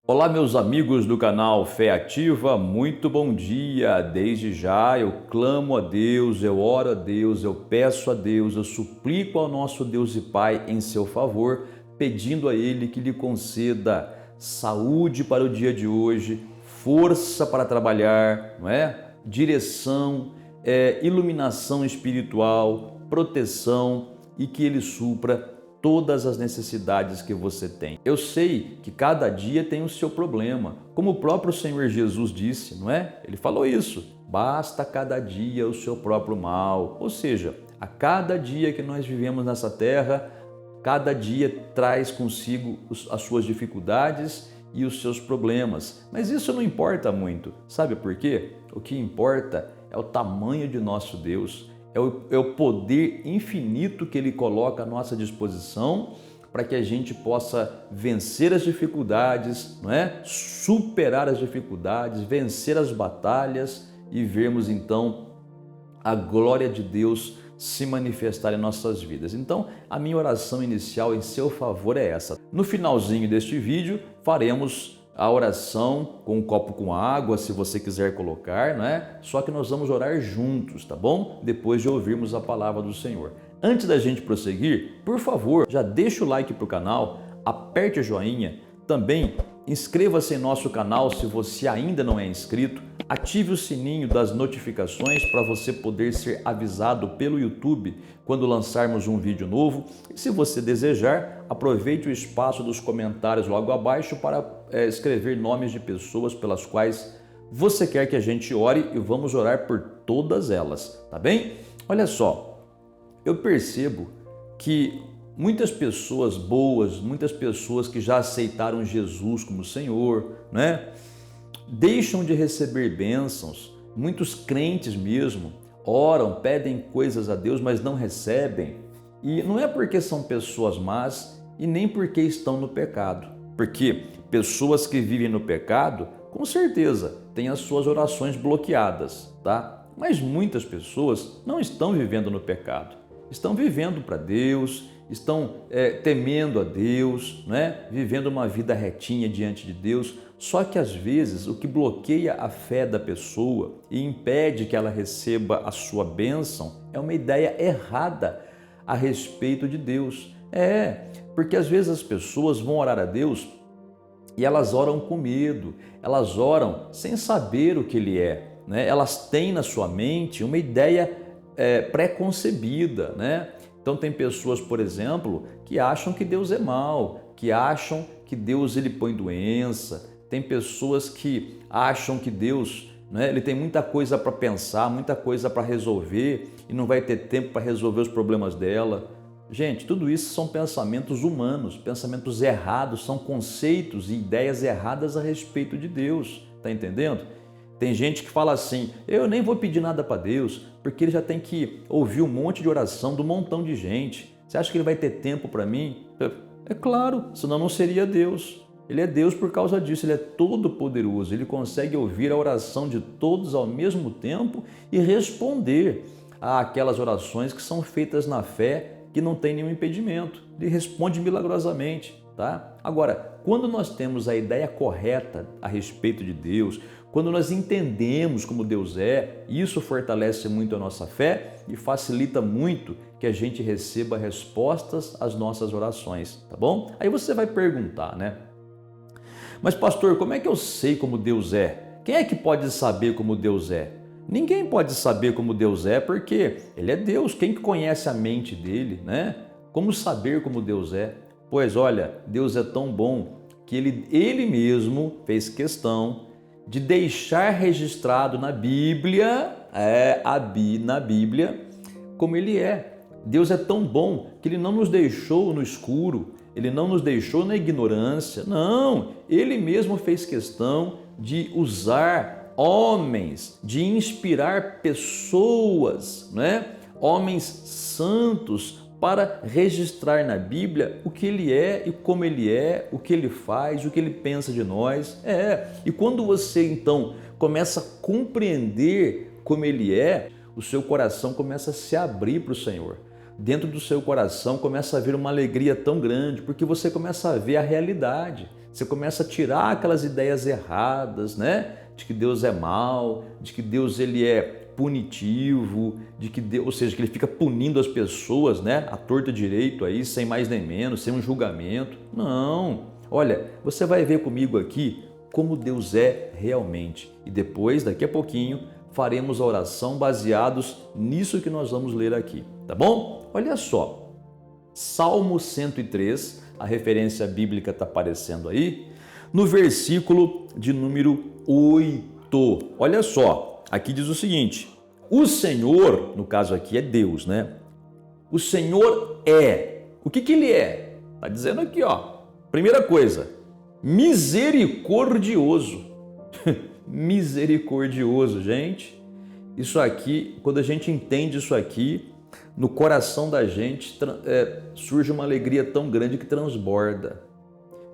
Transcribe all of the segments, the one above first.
Olá, meus amigos do canal Fé Ativa, muito bom dia. Desde já eu clamo a Deus, eu oro a Deus, eu peço a Deus, eu suplico ao nosso Deus e Pai em seu favor, pedindo a Ele que lhe conceda saúde para o dia de hoje, força para trabalhar, não é? Direção, iluminação espiritual, proteção e que Ele supra todas as necessidades que você tem. Eu sei que cada dia tem o seu problema, como o próprio Senhor Jesus disse, não é? Ele falou isso, basta cada dia o seu próprio mal, ou seja, a cada dia que nós vivemos nessa terra, cada dia traz consigo as suas dificuldades e os seus problemas, mas isso não importa muito, sabe por quê? O que importa é o tamanho de nosso Deus, é o poder infinito que Ele coloca à nossa disposição para que a gente possa vencer as dificuldades, não é? Superar as dificuldades, vencer as batalhas e vermos então a glória de Deus se manifestar em nossas vidas. Então, a minha oração inicial em seu favor é essa. No finalzinho deste vídeo, faremos a oração com um copo com água, se você quiser colocar, não é? Só que nós vamos orar juntos, tá bom? Depois de ouvirmos a palavra do Senhor. Antes da gente prosseguir, por favor, já deixa o like para o canal, aperte o joinha, também inscreva-se em nosso canal se você ainda não é inscrito, ative o sininho das notificações para você poder ser avisado pelo YouTube quando lançarmos um vídeo novo. E se você desejar, aproveite o espaço dos comentários logo abaixo para escrever nomes de pessoas pelas quais você quer que a gente ore e vamos orar por todas elas, tá bem? Olha só, eu percebo que muitas pessoas boas, muitas pessoas que já aceitaram Jesus como Senhor, né? Deixam de receber bênçãos, muitos crentes mesmo oram, pedem coisas a Deus, mas não recebem. E não é porque são pessoas más e nem porque estão no pecado, porque pessoas que vivem no pecado, com certeza, têm as suas orações bloqueadas, tá? Mas muitas pessoas não estão vivendo no pecado, estão vivendo para Deus, estão temendo a Deus, né? Vivendo uma vida retinha diante de Deus. Só que às vezes o que bloqueia a fé da pessoa e impede que ela receba a sua bênção é uma ideia errada a respeito de Deus. Porque às vezes as pessoas vão orar a Deus e elas oram com medo, elas oram sem saber o que Ele é, né? Elas têm na sua mente uma ideia pré-concebida, né? Então tem pessoas, por exemplo, que acham que Deus é mau, que acham que Deus ele põe doença. Tem pessoas que acham que Deus, né, ele tem muita coisa para pensar, muita coisa para resolver e não vai ter tempo para resolver os problemas dela. Gente, tudo isso são pensamentos humanos, pensamentos errados, são conceitos e ideias erradas a respeito de Deus, tá entendendo? Tem gente que fala assim, eu nem vou pedir nada para Deus, porque ele já tem que ouvir um monte de oração de um montão de gente. Você acha que ele vai ter tempo para mim? É claro, senão não seria Deus. Ele é Deus por causa disso, Ele é todo poderoso, Ele consegue ouvir a oração de todos ao mesmo tempo e responder àquelas orações que são feitas na fé, que não tem nenhum impedimento. Ele responde milagrosamente, tá? Agora, quando nós temos a ideia correta a respeito de Deus, quando nós entendemos como Deus é, isso fortalece muito a nossa fé e facilita muito que a gente receba respostas às nossas orações, tá bom? Aí você vai perguntar, né? Mas pastor, como é que eu sei como Deus é? Quem é que pode saber como Deus é? Ninguém pode saber como Deus é porque Ele é Deus. Quem conhece a mente dele, né? Como saber como Deus é? Pois olha, Deus é tão bom que Ele mesmo fez questão de deixar registrado na Bíblia, na Bíblia, como Ele é. Deus é tão bom que Ele não nos deixou no escuro, Ele não nos deixou na ignorância, não, Ele mesmo fez questão de usar homens, de inspirar pessoas, né? Homens santos para registrar na Bíblia o que Ele é e como Ele é, o que Ele faz, o que Ele pensa de nós. E quando você então começa a compreender como Ele é, o seu coração começa a se abrir para o Senhor. Dentro do seu coração começa a vir uma alegria tão grande, porque você começa a ver a realidade. Você começa a tirar aquelas ideias erradas, né? De que Deus é mau, de que Deus ele é punitivo, de que Deus, ou seja, que ele fica punindo as pessoas, né? À torta direito aí, sem mais nem menos, sem um julgamento. Não. Olha, você vai ver comigo aqui como Deus é realmente. E depois, daqui a pouquinho, faremos a oração baseados nisso que nós vamos ler aqui, tá bom? Olha só, Salmo 103, a referência bíblica está aparecendo aí, no versículo de número 8. Olha só, aqui diz o seguinte: o Senhor, no caso aqui é Deus, né? O Senhor é. O que ele é? Está dizendo aqui, ó. Primeira coisa, misericordioso. Misericordioso, gente. Isso aqui, quando a gente entende isso aqui, no coração da gente surge uma alegria tão grande que transborda.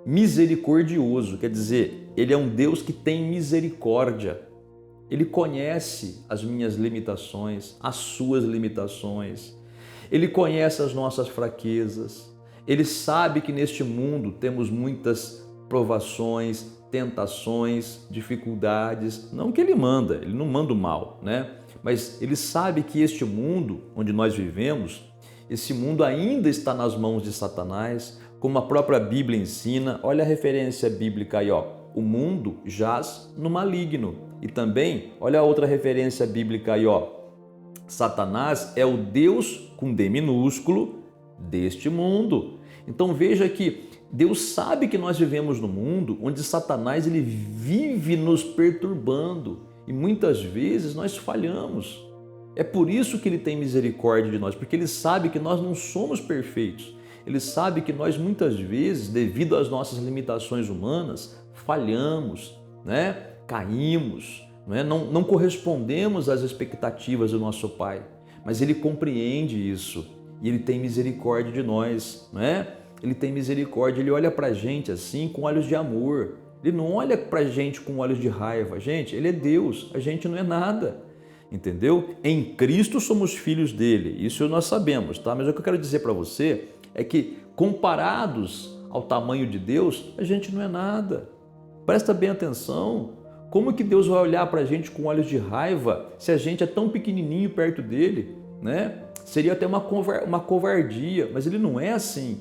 Misericordioso, quer dizer, ele é um Deus que tem misericórdia. Ele conhece as minhas limitações, as suas limitações. Ele conhece as nossas fraquezas. Ele sabe que neste mundo temos muitas provações, tentações, dificuldades. Não que ele não manda o mal, né? Mas ele sabe que este mundo onde nós vivemos, esse mundo ainda está nas mãos de Satanás, como a própria Bíblia ensina. Olha a referência bíblica aí, ó. O mundo jaz no maligno. E também, olha a outra referência bíblica aí, ó. Satanás é o Deus com D minúsculo deste mundo. Então veja que Deus sabe que nós vivemos no mundo onde Satanás ele vive nos perturbando e muitas vezes nós falhamos. É por isso que ele tem misericórdia de nós, porque ele sabe que nós não somos perfeitos. Ele sabe que nós muitas vezes, devido às nossas limitações humanas, falhamos, né? Caímos, não correspondemos às expectativas do nosso Pai. Mas ele compreende isso e ele tem misericórdia de nós, né? Ele tem misericórdia, ele olha para a gente assim com olhos de amor. Ele não olha para a gente com olhos de raiva. Gente, ele é Deus, a gente não é nada, entendeu? Em Cristo somos filhos dele, isso nós sabemos, tá? Mas o que eu quero dizer para você é que comparados ao tamanho de Deus, a gente não é nada. Presta bem atenção. Como que Deus vai olhar para a gente com olhos de raiva se a gente é tão pequenininho perto dele, né? Seria até uma covardia, mas ele não é assim.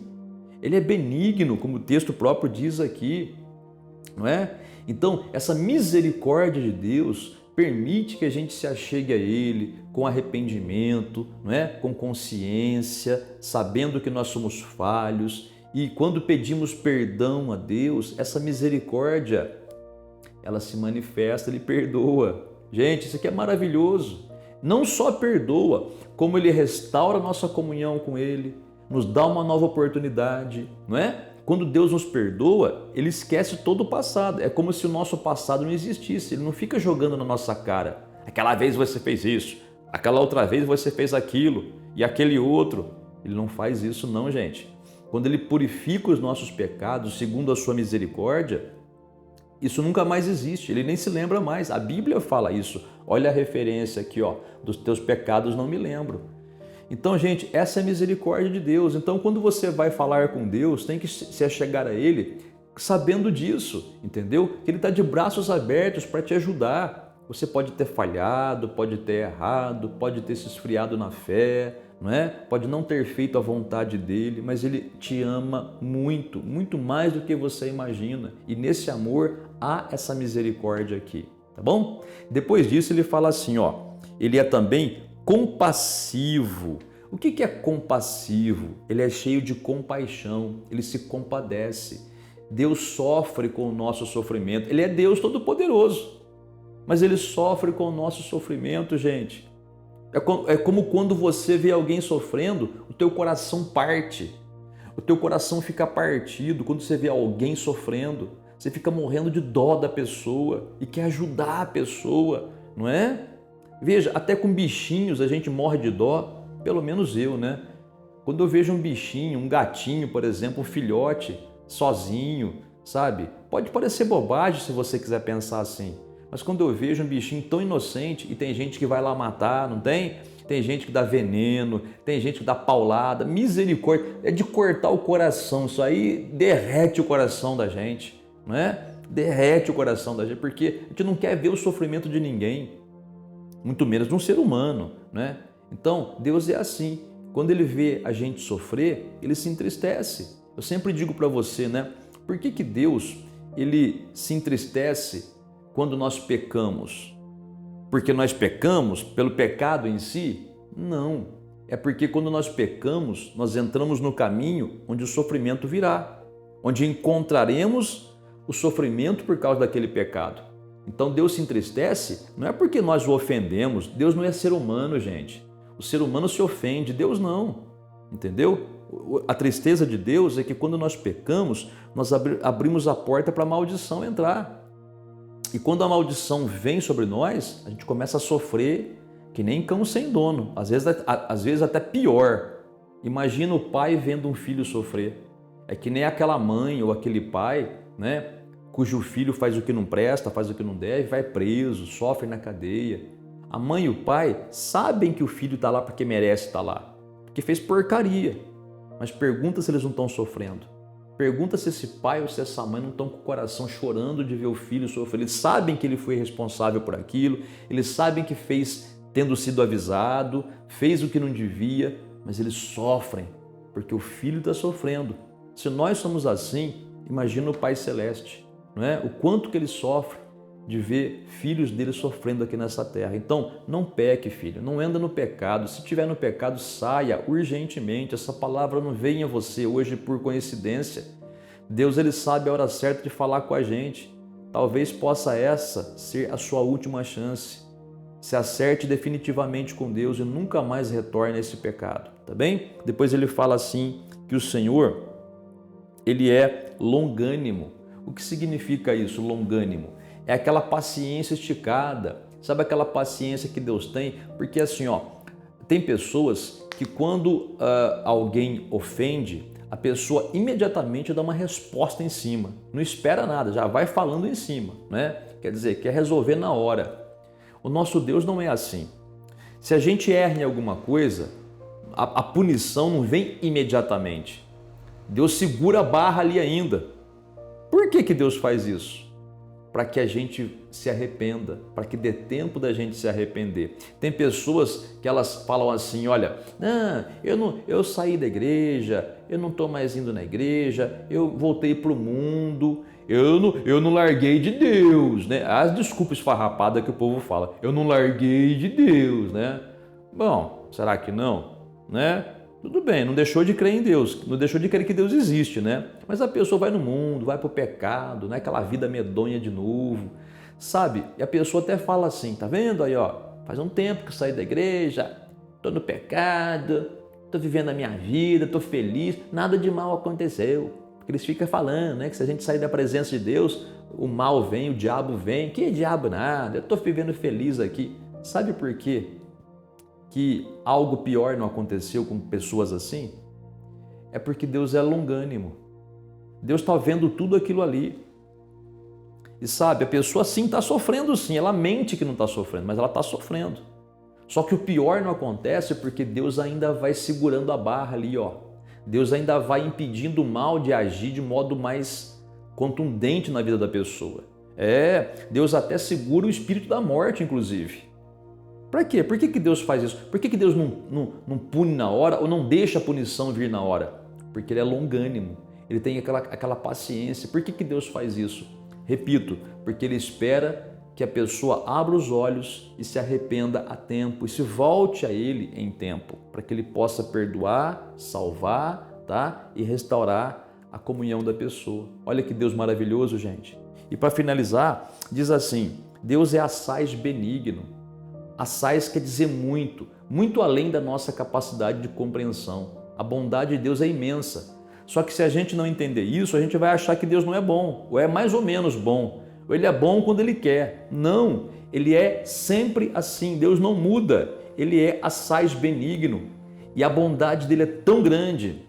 Ele é benigno, como o texto próprio diz aqui, não é? Então, essa misericórdia de Deus permite que a gente se achegue a Ele com arrependimento, não é? Com consciência, sabendo que nós somos falhos. E quando pedimos perdão a Deus, essa misericórdia, ela se manifesta, Ele perdoa. Gente, isso aqui é maravilhoso. Não só perdoa, como Ele restaura a nossa comunhão com Ele, nos dá uma nova oportunidade, não é? Quando Deus nos perdoa, Ele esquece todo o passado. É como se o nosso passado não existisse. Ele não fica jogando na nossa cara. Aquela vez você fez isso, aquela outra vez você fez aquilo e aquele outro. Ele não faz isso não, gente. Quando Ele purifica os nossos pecados segundo a sua misericórdia, isso nunca mais existe. Ele nem se lembra mais. A Bíblia fala isso. Olha a referência aqui, ó. Dos teus pecados não me lembro. Então, gente, essa é a misericórdia de Deus. Então, quando você vai falar com Deus, tem que se achegar a Ele sabendo disso, entendeu? Que Ele está de braços abertos para te ajudar. Você pode ter falhado, pode ter errado, pode ter se esfriado na fé, não é? Pode não ter feito a vontade dEle, mas Ele te ama muito, muito mais do que você imagina. E nesse amor há essa misericórdia aqui, tá bom? Depois disso, Ele fala assim, ó, Ele é também compassivo. O que é compassivo? Ele é cheio de compaixão, ele se compadece. Deus sofre com o nosso sofrimento. Ele é Deus Todo-Poderoso, mas ele sofre com o nosso sofrimento, gente. É como quando você vê alguém sofrendo, o teu coração parte. O teu coração fica partido quando você vê alguém sofrendo. Você fica morrendo de dó da pessoa e quer ajudar a pessoa, não é? Veja, até com bichinhos a gente morre de dó, pelo menos eu, né? Quando eu vejo um bichinho, um gatinho, por exemplo, um filhote, sozinho, sabe? Pode parecer bobagem se você quiser pensar assim, mas quando eu vejo um bichinho tão inocente e tem gente que vai lá matar, não tem? Tem gente que dá veneno, tem gente que dá paulada, misericórdia, é de cortar o coração, isso aí derrete o coração da gente. não é? Derrete o coração da gente, porque a gente não quer ver o sofrimento de ninguém, muito menos de um ser humano, né? Então, Deus é assim. Quando Ele vê a gente sofrer, Ele se entristece. Eu sempre digo para você, né? Por que que Deus, Ele se entristece quando nós pecamos? Porque nós pecamos pelo pecado em si? Não. É porque quando nós pecamos, nós entramos no caminho onde o sofrimento virá, onde encontraremos o sofrimento por causa daquele pecado. Então Deus se entristece, não é porque nós o ofendemos. Deus não é ser humano, gente. O ser humano se ofende, Deus não. Entendeu? A tristeza de Deus é que quando nós pecamos, nós abrimos a porta para a maldição entrar. E quando a maldição vem sobre nós, a gente começa a sofrer que nem cão sem dono, às vezes até pior. Imagina o pai vendo um filho sofrer. É que nem aquela mãe ou aquele pai, né, cujo filho faz o que não presta, faz o que não deve, vai preso, sofre na cadeia. A mãe e o pai sabem que o filho está lá porque merece estar lá, porque fez porcaria. Mas pergunta se eles não estão sofrendo. Pergunta se esse pai ou se essa mãe não estão com o coração chorando de ver o filho sofrer. Eles sabem que ele foi responsável por aquilo, eles sabem que fez tendo sido avisado, fez o que não devia, mas eles sofrem porque o filho está sofrendo. Se nós somos assim, imagina o Pai Celeste, não é? O quanto que ele sofre de ver filhos dele sofrendo aqui nessa terra. Então, não peque, filho, não anda no pecado. Se estiver no pecado, saia urgentemente. Essa palavra não vem a você hoje por coincidência. Deus, ele sabe a hora certa de falar com a gente. Talvez possa essa ser a sua última chance. Se acerte definitivamente com Deus e nunca mais retorne a esse pecado, tá bem? Depois ele fala assim, que o Senhor, ele é longânimo. O que significa isso, longânimo? É aquela paciência esticada. Sabe aquela paciência que Deus tem? Porque assim, ó, tem pessoas que quando alguém ofende, a pessoa imediatamente dá uma resposta em cima. Não espera nada, já vai falando em cima, né? Quer dizer, quer resolver na hora. O nosso Deus não é assim. Se a gente erra em alguma coisa, a punição não vem imediatamente. Deus segura a barra ali ainda. Por que que Deus faz isso? Para que a gente se arrependa, para que dê tempo da gente se arrepender. Tem pessoas que elas falam assim, olha, eu saí da igreja, eu não estou mais indo na igreja, eu voltei para o mundo, eu não larguei de Deus, né? As desculpas esfarrapadas que o povo fala, eu não larguei de Deus, né? Bom, será que não, né? Tudo bem, não deixou de crer em Deus, não deixou de crer que Deus existe, né? Mas a pessoa vai no mundo, vai pro pecado, né? Aquela vida medonha de novo, sabe? E a pessoa até fala assim, tá vendo aí, ó? Faz um tempo que eu saí da igreja, tô no pecado, tô vivendo a minha vida, tô feliz, nada de mal aconteceu. Porque eles ficam falando, né? Que se a gente sair da presença de Deus, o mal vem, o diabo vem. Que diabo nada, eu tô vivendo feliz aqui. Sabe por quê que algo pior não aconteceu com pessoas assim? É porque Deus é longânimo. Deus está vendo tudo aquilo ali. E sabe, a pessoa sim está sofrendo sim, ela mente que não está sofrendo, mas ela está sofrendo. Só que o pior não acontece porque Deus ainda vai segurando a barra ali, ó. Deus ainda vai impedindo o mal de agir de modo mais contundente na vida da pessoa. Deus até segura o espírito da morte, inclusive. Para quê? Por que Deus faz isso? Por que Deus não pune na hora ou não deixa a punição vir na hora? Porque Ele é longânimo, Ele tem aquela paciência. Por que Deus faz isso? Repito, porque Ele espera que a pessoa abra os olhos e se arrependa a tempo e se volte a Ele em tempo, para que Ele possa perdoar, salvar, tá? E restaurar a comunhão da pessoa. Olha que Deus maravilhoso, gente. E para finalizar, diz assim, Deus é assaz benigno. Assaz quer dizer muito, muito além da nossa capacidade de compreensão. A bondade de Deus é imensa. Só que se a gente não entender isso, a gente vai achar que Deus não é bom, ou é mais ou menos bom, ou Ele é bom quando Ele quer. Não, Ele é sempre assim, Deus não muda, Ele é assaz benigno. E a bondade dele é tão grande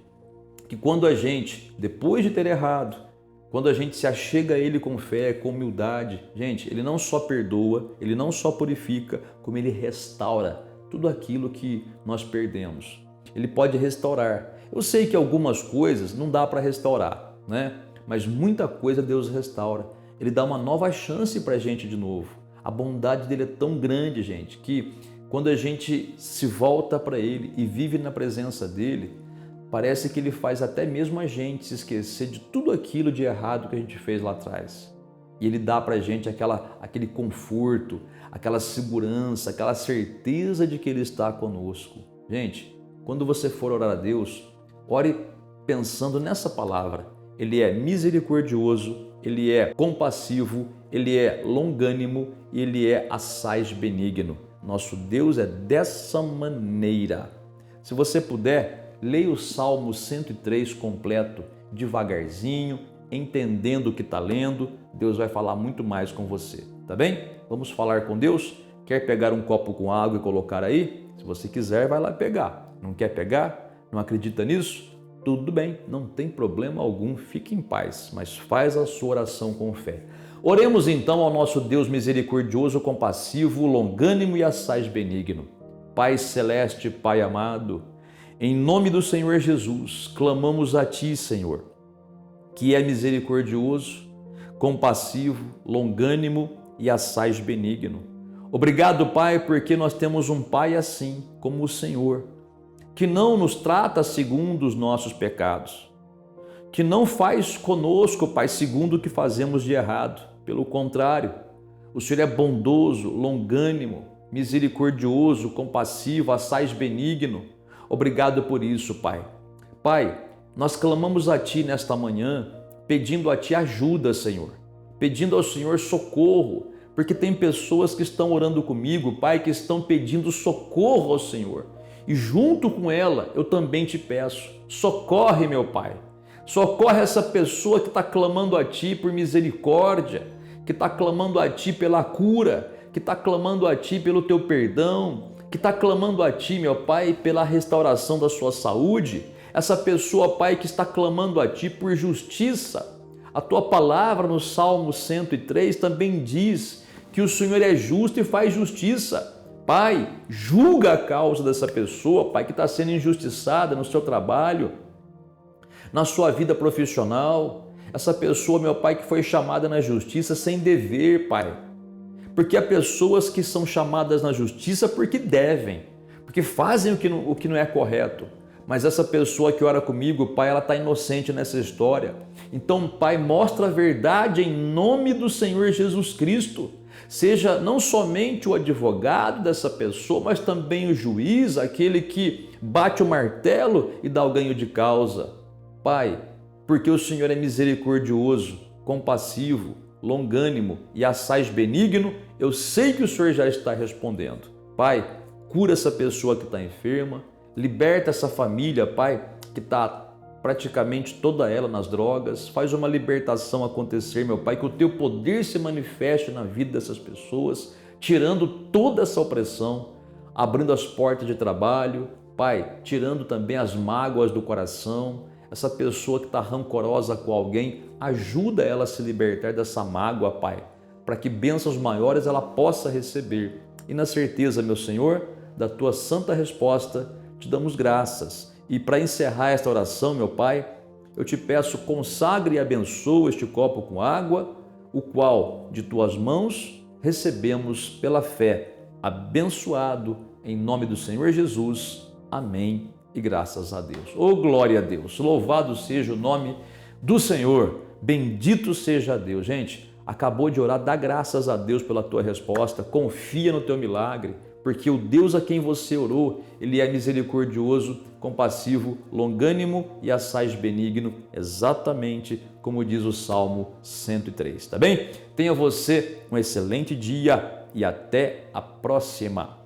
que quando a gente, depois de ter errado, quando a gente se achega a Ele com fé, com humildade, gente, Ele não só perdoa, Ele não só purifica, como Ele restaura tudo aquilo que nós perdemos. Ele pode restaurar. Eu sei que algumas coisas não dá para restaurar, né? mas muita coisa Deus restaura. Ele dá uma nova chance para a gente de novo. A bondade dele é tão grande, gente, que quando a gente se volta para ele e vive na presença dele, parece que ele faz até mesmo a gente se esquecer de tudo aquilo de errado que a gente fez lá atrás. E ele dá para a gente aquele conforto, aquela segurança, aquela certeza de que ele está conosco. Gente, quando você for orar a Deus, ore pensando nessa palavra. Ele é misericordioso, ele é compassivo, ele é longânimo e ele é assaz benigno. Nosso Deus é dessa maneira. Se você puder, leia o Salmo 103 completo, devagarzinho, entendendo o que está lendo. Deus vai falar muito mais com você, tá bem? Vamos falar com Deus? Quer pegar um copo com água e colocar aí? Se você quiser, vai lá pegar. Não quer pegar? Não acredita nisso? Tudo bem, não tem problema algum, fique em paz, mas faz a sua oração com fé. Oremos então ao nosso Deus misericordioso, compassivo, longânimo e assaz benigno. Pai celeste, Pai amado, em nome do Senhor Jesus, clamamos a Ti, Senhor, que é misericordioso, compassivo, longânimo e assaz benigno. Obrigado, Pai, porque nós temos um Pai assim como o Senhor, que não nos trata segundo os nossos pecados, que não faz conosco, Pai, segundo o que fazemos de errado. Pelo contrário, o Senhor é bondoso, longânimo, misericordioso, compassivo, assaz benigno. Obrigado por isso, Pai. Pai, nós clamamos a Ti nesta manhã, pedindo a Ti ajuda, Senhor, pedindo ao Senhor socorro, porque tem pessoas que estão orando comigo, Pai, que estão pedindo socorro ao Senhor. E junto com ela, eu também te peço, socorre, meu Pai. Socorre essa pessoa que está clamando a Ti por misericórdia, que está clamando a Ti pela cura, que está clamando a Ti pelo Teu perdão, que está clamando a Ti, meu Pai, pela restauração da sua saúde. Essa pessoa, Pai, que está clamando a Ti por justiça. A Tua palavra no Salmo 103 também diz que o Senhor é justo e faz justiça. Pai, julga a causa dessa pessoa, Pai, que está sendo injustiçada no seu trabalho, na sua vida profissional. Essa pessoa, meu Pai, que foi chamada na justiça sem dever, Pai. Porque há pessoas que são chamadas na justiça porque devem, porque fazem o que não é correto. Mas essa pessoa que ora comigo, Pai, ela está inocente nessa história. Então, Pai, mostra a verdade em nome do Senhor Jesus Cristo. Seja não somente o advogado dessa pessoa, mas também o juiz, aquele que bate o martelo e dá o ganho de causa. Pai, porque o Senhor é misericordioso, compassivo, longânimo e assaz benigno, eu sei que o Senhor já está respondendo. Pai, cura essa pessoa que está enferma, liberta essa família, Pai, que está praticamente toda ela nas drogas, faz uma libertação acontecer, meu Pai, que o Teu poder se manifeste na vida dessas pessoas, tirando toda essa opressão, abrindo as portas de trabalho, Pai, tirando também as mágoas do coração. Essa pessoa que está rancorosa com alguém, ajuda ela a se libertar dessa mágoa, Pai, para que bênçãos maiores ela possa receber. E na certeza, meu Senhor, da Tua santa resposta, te damos graças. E para encerrar esta oração, meu Pai, eu te peço, consagre e abençoa este copo com água, o qual de Tuas mãos recebemos pela fé. Abençoado em nome do Senhor Jesus. Amém e graças a Deus. Oh, glória a Deus. Louvado seja o nome do Senhor. Bendito seja Deus. Gente, acabou de orar, dá graças a Deus pela tua resposta. Confia no teu milagre, porque o Deus a quem você orou, Ele é misericordioso, compassivo, longânimo e assaz benigno, exatamente como diz o Salmo 103, tá bem? Tenha você um excelente dia e até a próxima.